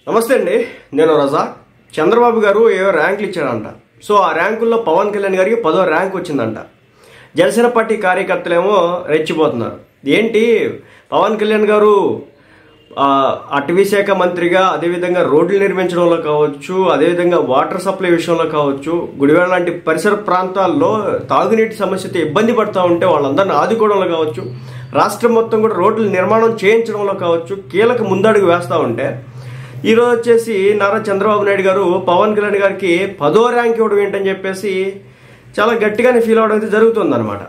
నమస్తే అండి, నేను రజా. చంద్రబాబు గారు ఏవో ర్యాంకులు ఇచ్చాడంట. సో ఆ ర్యాంకుల్లో పవన్ కళ్యాణ్ గారికి 10వ ర్యాంక్ వచ్చిందంట. జనసేన పార్టీ కార్యకర్తలేమో రెచ్చిపోతున్నారు. ఏంటి పవన్ కళ్యాణ్ గారు అటవీ శాఖ మంత్రిగా, అదేవిధంగా రోడ్లు నిర్మించడంలో కావచ్చు, అదేవిధంగా వాటర్ సప్లై విషయంలో కావచ్చు, గుడివాడ లాంటి పరిసర ప్రాంతాల్లో తాగునీటి సమస్యతో ఇబ్బంది పడుతూ ఉంటే వాళ్ళందరినీ ఆదుకోవడంలో కావచ్చు, రాష్ట్రం మొత్తం కూడా రోడ్ల నిర్మాణం చేయించడంలో కావచ్చు కీలక ముందడుగు వేస్తూ ఉంటే, ఈరోజు వచ్చేసి నారా చంద్రబాబు నాయుడు గారు పవన్ కళ్యాణ్ గారికి 10వ ర్యాంక్ ఇవ్వడం ఏంటని చెప్పేసి చాలా గట్టిగానే ఫీల్ అవడం అయితే జరుగుతుందన్నమాట.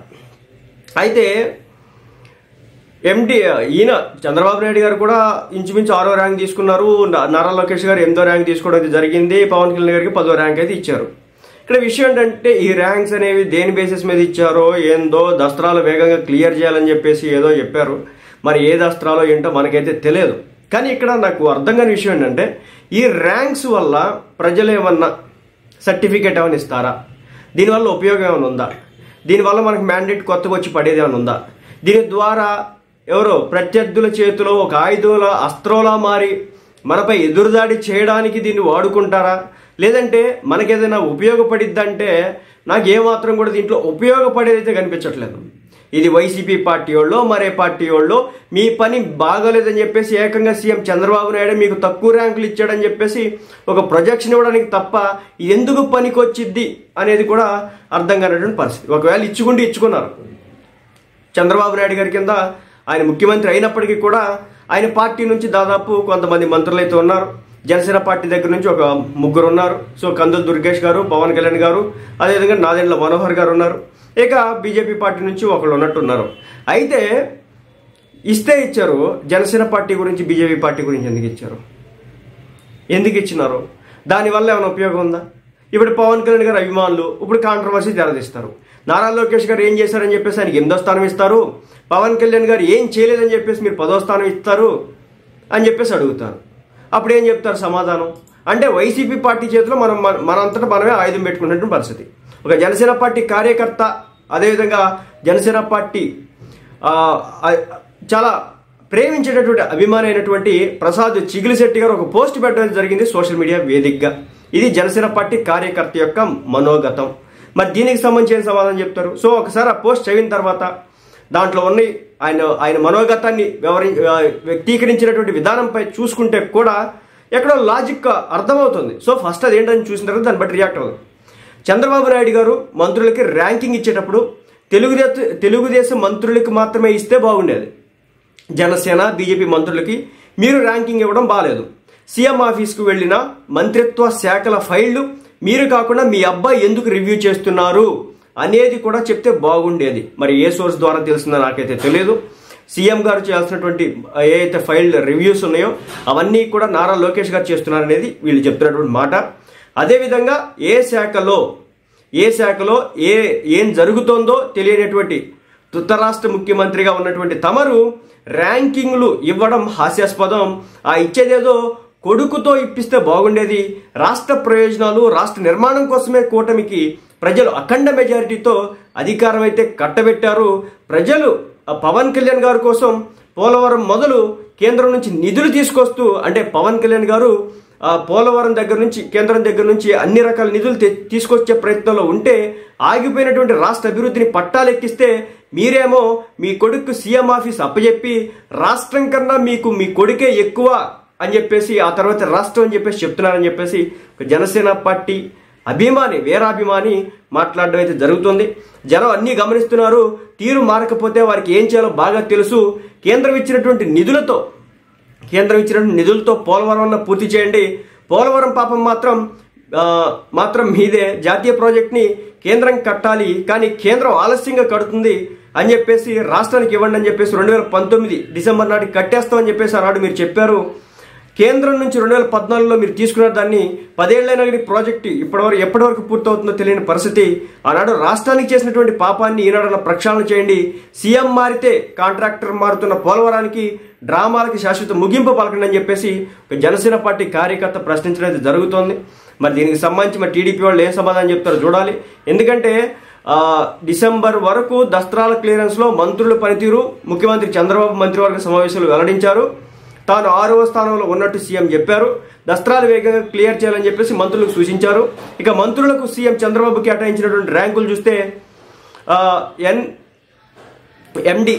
అయితే ఈయన చంద్రబాబు నాయుడు గారు కూడా ఇంచుమించు 6వ ర్యాంక్ తీసుకున్నారు. నారా లోకేష్ గారు 8వ ర్యాంక్ తీసుకోవడం అయితే జరిగింది. పవన్ కళ్యాణ్ గారికి 10వ ర్యాంక్ అయితే ఇచ్చారు. ఇక్కడ విషయం ఏంటంటే ఈ ర్యాంక్స్ అనేవి దేని బేసిస్ మీద ఇచ్చారో ఏందో, దస్త్రాలు వేగంగా క్లియర్ చేయాలని చెప్పేసి ఏదో చెప్పారు. మరి ఏ దస్త్రాలో ఏంటో మనకైతే తెలియదు. కానీ ఇక్కడ నాకు అర్థం కాని విషయం ఏంటంటే ఈ ర్యాంక్స్ వల్ల ప్రజలు ఏమన్నా సర్టిఫికేట్ ఏమైనా ఇస్తారా? దీనివల్ల ఉపయోగం ఏమైనా ఉందా? దీనివల్ల మనకు మ్యాండేట్ కొత్తగా వచ్చి పడేది ఏమైనా ఉందా? దీని ద్వారా ఎవరో ప్రత్యర్థుల చేతిలో ఒక ఆయుధంలా, అస్త్రంలా మారి మనపై ఎదురుదాడి చేయడానికి దీన్ని వాడుకుంటారా? లేదంటే మనకేదైనా ఉపయోగపడిద్దంటే నాకు ఏమాత్రం కూడా దీంట్లో ఉపయోగపడేదైతే కనిపించట్లేదు. ఇది వైసీపీ పార్టీ వాళ్ళో మరే పార్టీ వాళ్ళో మీ పని బాగోలేదని చెప్పేసి ఏకంగా సీఎం చంద్రబాబు నాయుడు మీకు తక్కువ ర్యాంకులు ఇచ్చాడని చెప్పేసి ఒక ప్రొజెక్షన్ ఇవ్వడానికి తప్ప ఎందుకు పనికొచ్చిద్ది అనేది కూడా అర్థం కానటువంటి పరిస్థితి. ఒకవేళ ఇచ్చుకున్నారు చంద్రబాబు నాయుడు గారి కింద ఆయన ముఖ్యమంత్రి అయినప్పటికీ కూడా ఆయన పార్టీ నుంచి దాదాపు కొంతమంది మంత్రులు అయితే ఉన్నారు. జనసేన పార్టీ దగ్గర నుంచి ఒక 3 ఉన్నారు. సో కందుల దుర్గేష్ గారు, పవన్ కళ్యాణ్ గారు, అదేవిధంగా నాదెండ్ల మనోహర్ గారు ఉన్నారు. ఇక బీజేపీ పార్టీ నుంచి ఒకళ్ళు ఉన్నట్టున్నారు. అయితే ఇస్తే ఇచ్చారు. జనసేన పార్టీ గురించి బీజేపీ పార్టీ గురించి ఎందుకు ఇచ్చినారు? దానివల్ల ఏమైనా ఉపయోగం ఉందా? ఇప్పుడు పవన్ కళ్యాణ్ గారు అభిమానులు ఇప్పుడు కాంట్రవర్సీ తెరదీస్తారు. నారా లోకేష్ గారు ఏం చేశారని చెప్పేసి ఆయనకి 8వ స్థానం ఇస్తారు. పవన్ కళ్యాణ్ గారు ఏం చేయలేదని చెప్పేసి మీరు 10వ స్థానం ఇస్తారు అని చెప్పేసి అడుగుతారు. అప్పుడు ఏం చెప్తారు సమాధానం? అంటే వైసీపీ పార్టీ చేతిలో మనంతటా మనమే ఆయుధం పెట్టుకున్నటువంటి పరిస్థితి. ఒక జనసేన పార్టీ కార్యకర్త, అదేవిధంగా జనసేన పార్టీ చాలా ప్రేమించేటటువంటి అభిమాని అయినటువంటి ప్రసాద్ చిగిలిశెట్టి గారు ఒక పోస్ట్ పెట్టడం జరిగింది సోషల్ మీడియా వేదికగా. ఇది జనసేన పార్టీ కార్యకర్త యొక్క మనోగతం. మరి దీనికి సంబంధించిన సమాధానం చెప్తారు. సో ఒకసారి ఆ పోస్ట్ చదివిన తర్వాత దాంట్లో ఉన్న ఆయన మనోగతాన్ని వ్యక్తీకరించినటువంటి విధానంపై చూసుకుంటే కూడా ఎక్కడో లాజిక్ అర్థమవుతుంది. సో ఫస్ట్ అది ఏంటని చూసిన తర్వాత దాన్ని బట్టి రియాక్ట్ అవుతుంది. చంద్రబాబు నాయుడు గారు మంత్రులకి ర్యాంకింగ్ ఇచ్చేటప్పుడు తెలుగుదేశం మంత్రులకి మాత్రమే ఇస్తే బాగుండేది. జనసేన బీజేపీ మంత్రులకి మీరు ర్యాంకింగ్ ఇవ్వడం బాగాలేదు. సీఎం ఆఫీస్కు వెళ్ళిన మంత్రిత్వ శాఖల ఫైళ్లు మీరు కాకుండా మీ అబ్బాయి ఎందుకు రివ్యూ చేస్తున్నారు అనేది కూడా చెప్తే బాగుండేది. మరి ఏ సోర్స్ ద్వారా తెలిసిందో నాకైతే తెలియదు. సీఎం గారు చేయాల్సినటువంటి ఏదైతే ఫైల్ రివ్యూస్ ఉన్నాయో అవన్నీ కూడా నారా లోకేష్ గారు చేస్తున్నారు అనేది వీళ్ళు చెప్తున్నటువంటి మాట. అదేవిధంగా ఏ శాఖలో ఏం జరుగుతోందో తెలియనటువంటి ధృతరాష్ట్ర ముఖ్యమంత్రిగా ఉన్నటువంటి తమరు ర్యాంకింగ్లు ఇవ్వడం హాస్యాస్పదం. ఆ ఇచ్చేదేదో కొడుకుతో ఇప్పిస్తే బాగుండేది. రాష్ట్ర ప్రయోజనాలు, రాష్ట్ర నిర్మాణం కోసమే కూటమికి ప్రజలు అఖండ మెజారిటీతో అధికారం అయితే కట్టబెట్టారు. ప్రజలు పవన్ కళ్యాణ్ గారి కోసం పోలవరం మొదలు కేంద్రం నుంచి నిధులు తీసుకొస్తూ, అంటే పవన్ కళ్యాణ్ గారు పోలవరం దగ్గర నుంచి, కేంద్రం దగ్గర నుంచి అన్ని రకాల నిధులు తీసుకొచ్చే ప్రయత్నంలో ఉంటే ఆగిపోయినటువంటి రాష్ట్ర అభివృద్ధిని పట్టాలెక్కిస్తే మీరేమో మీ కొడుకు సీఎం ఆఫీస్ అప్పచెప్పి రాష్ట్రం కన్నా మీకు మీ కొడుకే ఎక్కువ అని చెప్పేసి, ఆ తర్వాత రాష్ట్రం అని చెప్పేసి చెప్తున్నారని చెప్పేసి జనసేన పార్టీ అభిమాని, వీరాభిమాని మాట్లాడడం అయితే జరుగుతుంది. జనం అన్నీ గమనిస్తున్నారు. తీరు మారకపోతే వారికి ఏం చేయాలో బాగా తెలుసు. కేంద్రం ఇచ్చినటువంటి నిధులతో పోలవరం పూర్తి చేయండి. పోలవరం పాపం మాత్రం మీదే. జాతీయ ప్రాజెక్ట్ని కేంద్రం కట్టాలి, కానీ కేంద్రం ఆలస్యంగా కడుతుంది అని చెప్పేసి రాష్ట్రానికి ఇవ్వండి అని చెప్పేసి 2019 డిసెంబర్ నాటికి కట్టేస్తామని చెప్పేసి ఆనాడు మీరు చెప్పారు. కేంద్రం నుంచి 2014లో మీరు తీసుకున్న దాన్ని 10 ఏళ్లైనా కానీ ప్రాజెక్టు ఎప్పటి వరకు పూర్తవుతుందో తెలియని పరిస్థితి. ఆనాడు రాష్ట్రానికి చేసినటువంటి పాపాన్ని ఈనాడన్న ప్రక్షాళన చేయండి. సీఎం మారితే కాంట్రాక్టర్ మారుతున్న పోలవరానికి డ్రామాలకి శాశ్వత ముగింపు పలకండి అని చెప్పేసి ఒక జనసేన పార్టీ కార్యకర్త ప్రశ్నించడం జరుగుతోంది. మరి దీనికి సంబంధించి మరి టీడీపీ వాళ్ళు ఏం సమాధానం చెప్తారో చూడాలి. ఎందుకంటే డిసెంబర్ వరకు దస్త్రాల క్లియరెన్స్ లో మంత్రుల పనితీరు ముఖ్యమంత్రి చంద్రబాబు మంత్రివర్గ సమావేశాలు వెల్లడించారు. తాను 6వ స్థానంలో ఉన్నట్టు సీఎం చెప్పారు. దస్త్రాలు వేగంగా క్లియర్ చేయాలని చెప్పేసి మంత్రులకు సూచించారు. ఇక మంత్రులకు సీఎం చంద్రబాబు కేటాయించినటువంటి ర్యాంకులు చూస్తే ఎండి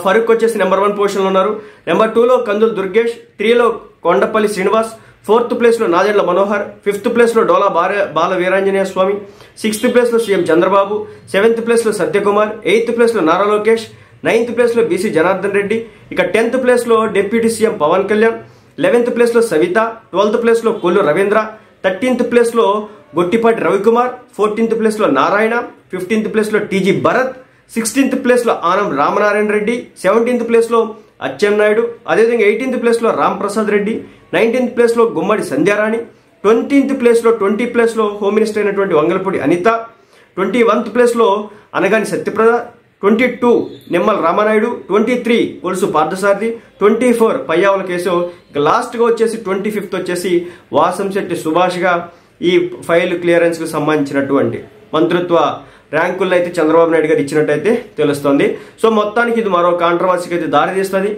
ఫరూక్ వచ్చేసి నెంబర్ 1 పొజిషన్లో ఉన్నారు. నెంబర్ 2లో కందులు దుర్గేష్, 3లో కొండపల్లి శ్రీనివాస్, 4th ప్లేస్లో నాదెండ్ల మనోహర్, 5th ప్లేస్లో డోలా బాల వీరాంజనేయ స్వామి, 6th ప్లేస్లో సీఎం చంద్రబాబు, 7th ప్లేస్లో సత్యకుమార్, 8th ప్లేస్లో నారా లోకేష్, 9th ప్లేస్లో బీసీ జనార్దన్ రెడ్డి, ఇక 10th ప్లేస్లో deputy CM Pawan Kalyan, 11th ప్లేస్లో సవిత, 12th ప్లేస్లో కొల్లు రవీంద్ర, 13th ప్లేస్లో గొట్టిపాటి రవికుమార్, 14th ప్లేస్లో నారాయణ, 15th ప్లేస్లో టీజీ భరత్, 16th ప్లేస్లో ఆనం రామనారాయణ రెడ్డి, 17th ప్లేస్లో అచ్చెన్నాయుడు, అదేవిధంగా 18th ప్లేస్లో రామ్ ప్రసాద్ రెడ్డి, 19th ప్లేస్లో గుమ్మడి సంధ్యారాణి, 20th ప్లేస్లో హోమ్ మినిస్టర్ అయినటువంటి వంగలపూడి అనిత, 21th ప్లేస్లో అనగాని సత్యప్రద, 22 నిమ్మల రామానాయుడు, 23 కొలుసు పార్థసారథి, 24 పయ్యావుల కేశవ్, ఇక లాస్ట్గా వచ్చేసి 25th వచ్చేసి వాసంశెట్టి సుభాష్గా ఈ ఫైల్ క్లియరెన్స్కు సంబంధించినటువంటి మంత్రిత్వ ర్యాంకుల్లో అయితే చంద్రబాబు నాయుడు గారు ఇచ్చినట్టయితే తెలుస్తోంది. సో మొత్తానికి ఇది మరో కాంట్రవర్సీకి అయితే దారితీస్తుంది.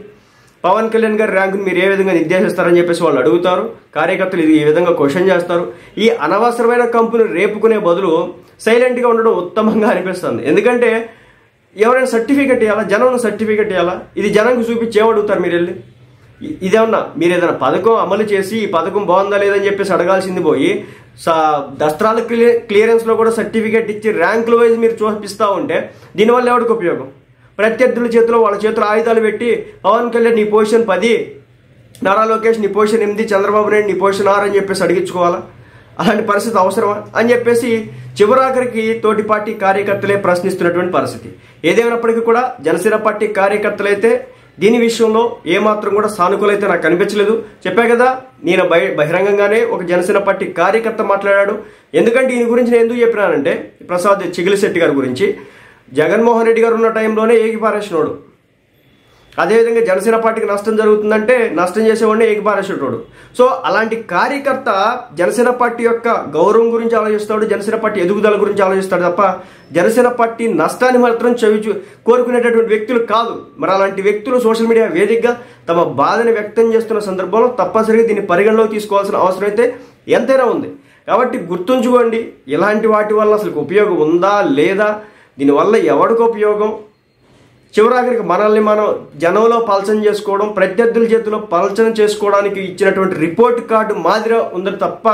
పవన్ కళ్యాణ్ గారి ర్యాంకును మీరు ఏ విధంగా నిర్దేశిస్తారని చెప్పేసి వాళ్ళు అడుగుతారు. కార్యకర్తలు ఇది ఈ విధంగా క్వశ్చన్ చేస్తారు. ఈ అనవసరమైన కంపును రేపుకునే బదులు సైలెంట్గా ఉండడం ఉత్తమంగా అనిపిస్తుంది. ఎందుకంటే ఎవరైనా సర్టిఫికెట్ ఇవ్వాలా, జనం సర్టిఫికెట్ ఇవ్వాలా, ఇది జనానికి చూపించి ఏమడుగుతారు మీరు వెళ్ళి? ఇదేమన్నా మీరు ఏదైనా పథకం అమలు చేసి ఈ పథకం బాగుందా లేదని చెప్పేసి అడగాల్సింది పోయి దస్త్రాల క్లియరెన్స్లో కూడా సర్టిఫికెట్ ఇచ్చి ర్యాంకుల వైజ్ మీరు చూపిస్తూ ఉంటే దీనివల్ల ఎవరికి ఉపయోగం? ప్రత్యర్థుల చేతిలో వాళ్ళ చేతిలో ఆయుధాలు పెట్టి పవన్ కళ్యాణ్ నీ పొజిషన్ 10, నారా లోకేష్ నీ పొజిషన్ 8, చంద్రబాబు నాయుడు నీ పొజిషన్ 6 అని చెప్పేసి అడిగించుకోవాలా? అలాంటి పరిస్థితి అవసరమా అని చెప్పేసి చివరాఖరికి తోటి పార్టీ కార్యకర్తలే ప్రశ్నిస్తున్నటువంటి పరిస్థితి. ఏదేమైనప్పటికీ కూడా జనసేన పార్టీ కార్యకర్తలైతే దీని విషయంలో ఏమాత్రం కూడా సానుకూలైతే నాకు కనిపించలేదు. చెప్పా కదా, నేను బహిరంగంగానే ఒక జనసేన పార్టీ కార్యకర్త మాట్లాడాడు. ఎందుకంటే దీని గురించి నేను ఎందుకు చెప్పినానంటే ప్రసాద్ చిగిలిశెట్టి గారి గురించి జగన్మోహన్ రెడ్డి గారు ఉన్న టైంలోనే ఏకిపారేసినోడు. అదేవిధంగా జనసేన పార్టీకి నష్టం జరుగుతుందంటే నష్టం చేసేవాడిని ఏకిపారేసేటోడు. సో అలాంటి కార్యకర్త జనసేన పార్టీ యొక్క గౌరవం గురించి ఆలోచిస్తాడు, జనసేన పార్టీ ఎదుగుదల గురించి ఆలోచిస్తాడు తప్ప జనసేన పార్టీ నష్టాన్ని మాత్రం కోరుకునేటటువంటి వ్యక్తులు కాదు. మరి అలాంటి వ్యక్తులు సోషల్ మీడియా వేదికగా తమ బాధని వ్యక్తం చేస్తున్న సందర్భంలో తప్పనిసరిగా దీన్ని పరిగణలోకి తీసుకోవాల్సిన అవసరం అయితే ఎంతైనా ఉంది. కాబట్టి గుర్తుంచుకోండి, ఇలాంటి వాటి వల్ల అసలు ఉపయోగం ఉందా లేదా, దీనివల్ల ఎవరికి ఉపయోగం, చివరాఖరికి మనల్ని మనం జనంలో పలచన చేసుకోవడం, ప్రత్యర్థుల చేతిలో పలచన చేసుకోవడానికి ఇచ్చినటువంటి రిపోర్ట్ కార్డు మాదిరి ఉంది తప్ప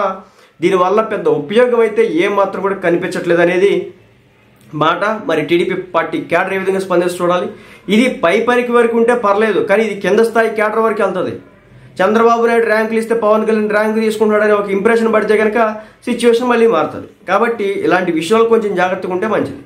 దీనివల్ల పెద్ద ఉపయోగం అయితే ఏమాత్రం కూడా కనిపించట్లేదు అనేది మాట. మరి టీడీపీ పార్టీ క్యాడర్ ఏ విధంగా స్పందించి చూడాలి. ఇది పైపరికి వరకు ఉంటే పర్లేదు, కానీ ఇది కింద స్థాయి క్యాడర్ వరకు వెళ్తుంది. చంద్రబాబు నాయుడు ర్యాంకులు ఇస్తే పవన్ కళ్యాణ్ ర్యాంకు తీసుకుంటాడని ఒక ఇంప్రెషన్ పడితే కనుక సిచ్యువేషన్ మళ్ళీ మారుతుంది. కాబట్టి ఇలాంటి విషయాలు కొంచెం జాగ్రత్తగా ఉంటే మంచిది.